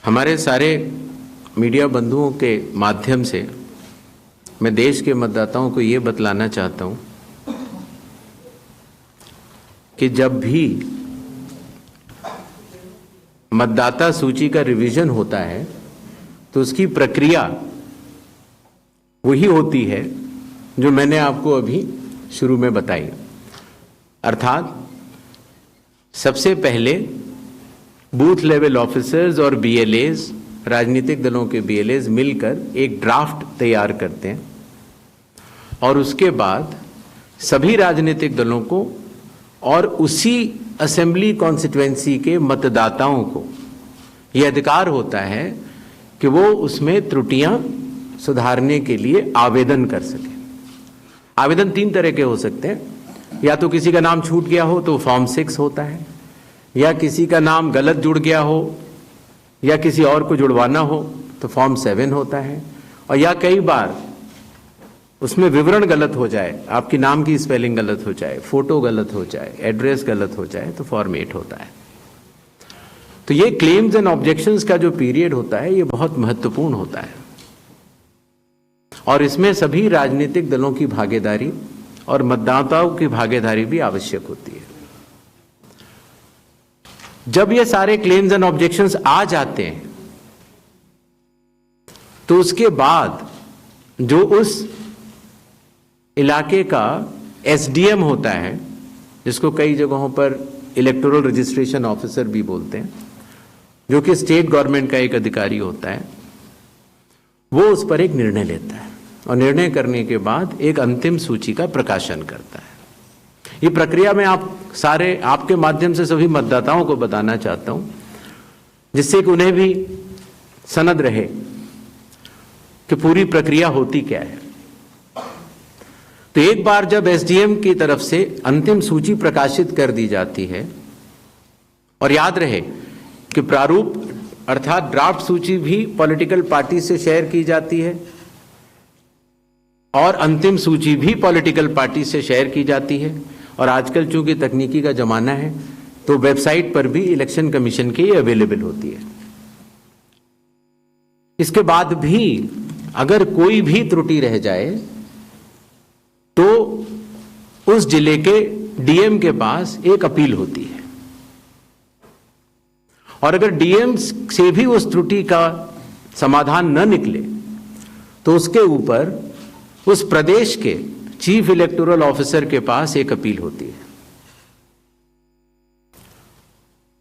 हमारे सारे मीडिया बंधुओं के माध्यम से मैं देश के मतदाताओं को ये बतलाना चाहता हूँ कि जब भी मतदाता सूची का रिवीजन होता है तो उसकी प्रक्रिया वही होती है जो मैंने आपको अभी शुरू में बताई। अर्थात सबसे पहले बूथ लेवल ऑफिसर्स और बीएलएज, राजनीतिक दलों के बीएलएज मिलकर एक ड्राफ्ट तैयार करते हैं और उसके बाद सभी राजनीतिक दलों को और उसी असेंबली कॉन्स्टिट्यूएंसी के मतदाताओं को यह अधिकार होता है कि वो उसमें त्रुटियां सुधारने के लिए आवेदन कर सकें। आवेदन 3 तरह के हो सकते हैं, या तो किसी का नाम छूट गया हो तो फॉर्म 6 होता है, या किसी का नाम गलत जुड़ गया हो या किसी और को जुड़वाना हो तो फॉर्म 7 होता है, और या कई बार उसमें विवरण गलत हो जाए, आपकी नाम की स्पेलिंग गलत हो जाए, फोटो गलत हो जाए, एड्रेस गलत हो जाए तो फॉर्म 8 होता है। तो ये क्लेम्स एंड ऑब्जेक्शंस का जो पीरियड होता है ये बहुत महत्वपूर्ण होता है और इसमें सभी राजनीतिक दलों की भागीदारी और मतदाताओं की भागीदारी भी आवश्यक होती है। जब ये सारे क्लेम्स एंड ऑब्जेक्शंस आ जाते हैं तो उसके बाद जो उस इलाके का एसडीएम होता है, जिसको कई जगहों पर इलेक्टोरल रजिस्ट्रेशन ऑफिसर भी बोलते हैं, जो कि स्टेट गवर्नमेंट का एक अधिकारी होता है, वो उस पर एक निर्णय लेता है और निर्णय करने के बाद एक अंतिम सूची का प्रकाशन करता है। ये प्रक्रिया मैं आपके माध्यम से सभी मतदाताओं को बताना चाहता हूं, जिससे कि उन्हें भी सनद रहे कि पूरी प्रक्रिया होती क्या है। तो एक बार जब एसडीएम की तरफ से अंतिम सूची प्रकाशित कर दी जाती है, और याद रहे कि प्रारूप अर्थात ड्राफ्ट सूची भी पॉलिटिकल पार्टी से शेयर की जाती है और अंतिम सूची भी पॉलिटिकल पार्टी से शेयर की जाती है, और आजकल चूंकि तकनीकी का जमाना है तो वेबसाइट पर भी इलेक्शन कमीशन की अवेलेबल होती है। इसके बाद भी अगर कोई भी त्रुटि रह जाए तो उस जिले के डीएम के पास एक अपील होती है, और अगर डीएम से भी उस त्रुटि का समाधान न निकले तो उसके ऊपर उस प्रदेश के चीफ इलेक्टोरल ऑफिसर के पास एक अपील होती है।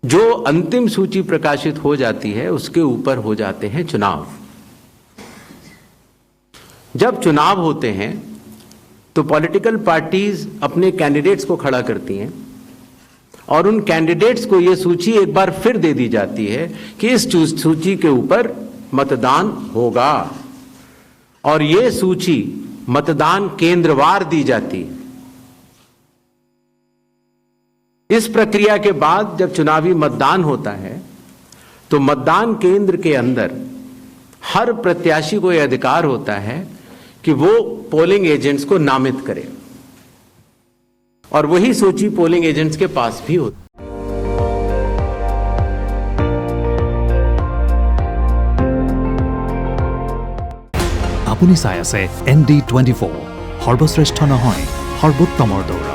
जो अंतिम सूची प्रकाशित हो जाती है उसके ऊपर हो जाते हैं चुनाव। जब चुनाव होते हैं तो पॉलिटिकल पार्टीज अपने कैंडिडेट्स को खड़ा करती हैं और उन कैंडिडेट्स को यह सूची एक बार फिर दे दी जाती है कि इस सूची के ऊपर मतदान होगा, और यह सूची मतदान केंद्रवार दी जाती है। इस प्रक्रिया के बाद जब चुनावी मतदान होता है तो मतदान केंद्र के अंदर हर प्रत्याशी को यह अधिकार होता है कि वो पोलिंग एजेंट्स को नामित करे, और वही सूची पोलिंग एजेंट्स के पास भी होती है। আপুনি চাই আছে ND24 সৰ্বশ্ৰেষ্ঠ নহয় সৰ্বোত্তমৰ দৌৰা।